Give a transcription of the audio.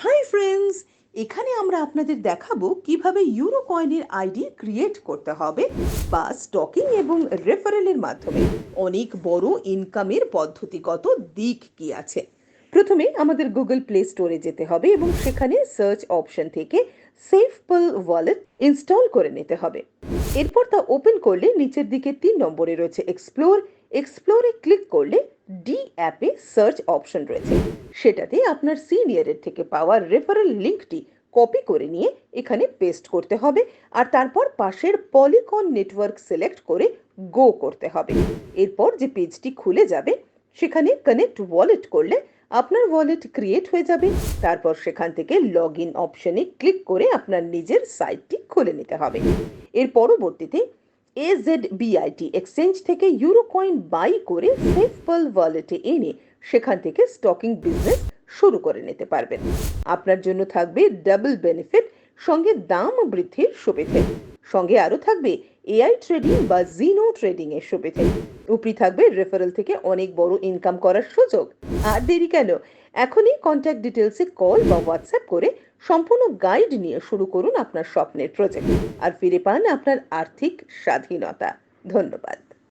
Hi friends, এখানে আমরা আপনাদের দেখাবো কিভাবে ইউরো কয়েনের আইডি ক্রিয়েট করতে হবে বা স্টকিং এবং রেফারেলের মাধ্যমে অনেক বড় ইনকামের পদ্ধতিগত দিক কি আছে। প্রথমে আমাদের গুগল প্লে স্টোরে যেতে হবে এবং সেখানে সার্চ অপশন থেকে সেফপল ওয়ালেট ইনস্টল করে নিতে হবে। এরপর তা ওপেন করলে নিচের দিকে 3 নম্বরে রয়েছে এক্সপ্লোর। এক্সপ্লোরে ক্লিক করলে ডি অ্যাপে সার্চ অপশন রয়েছে, সেটাতে আপনার সিনিয়রের থেকে পাওয়া রেফারেল লিঙ্কটি কপি করে নিয়ে এখানে পেস্ট করতে হবে। আর তারপর পাশের পলিকন নেটওয়ার্ক সিলেক্ট করে গো করতে হবে। এরপর যে পেজটি খুলে যাবে সেখানে কানেক্ট ওয়ালেট করলে আপনার ওয়ালেট ক্রিয়েট হয়ে যাবে। তারপর সেখান থেকে লগ ইন অপশনে ক্লিক করে আপনার নিজের সাইটটি খুলে নিতে হবে। এর পরবর্তীতে AZBIT এক্সচেঞ্জ থেকে ইউরো কয়েন বাই করে সেফপল ওয়ালেটে এনে সেখান থেকে স্টকিং বিজনেস শুরু করে নিতে পারবেন। আপনার জন্য থাকবে ডাবল বেনিফিট, সঙ্গে দাম বৃদ্ধির সুবিধে, সঙ্গে আরো থাকবে এআই ট্রেডিং বা জিনো ট্রেডিং এর সুবিধে, উপরি থাকবে রেফারেল থেকে অনেক বড় ইনকাম করার সুযোগ। আর দেরি কেন, এখনই কন্ট্যাক্ট ডিটেলসে কল বা হোয়াটসঅ্যাপ করে সম্পূর্ণ গাইড নিয়ে শুরু করুন আপনার স্বপ্নের প্রজেক্ট আর ফিরে পান আপনার আর্থিক স্বাধীনতা। ধন্যবাদ।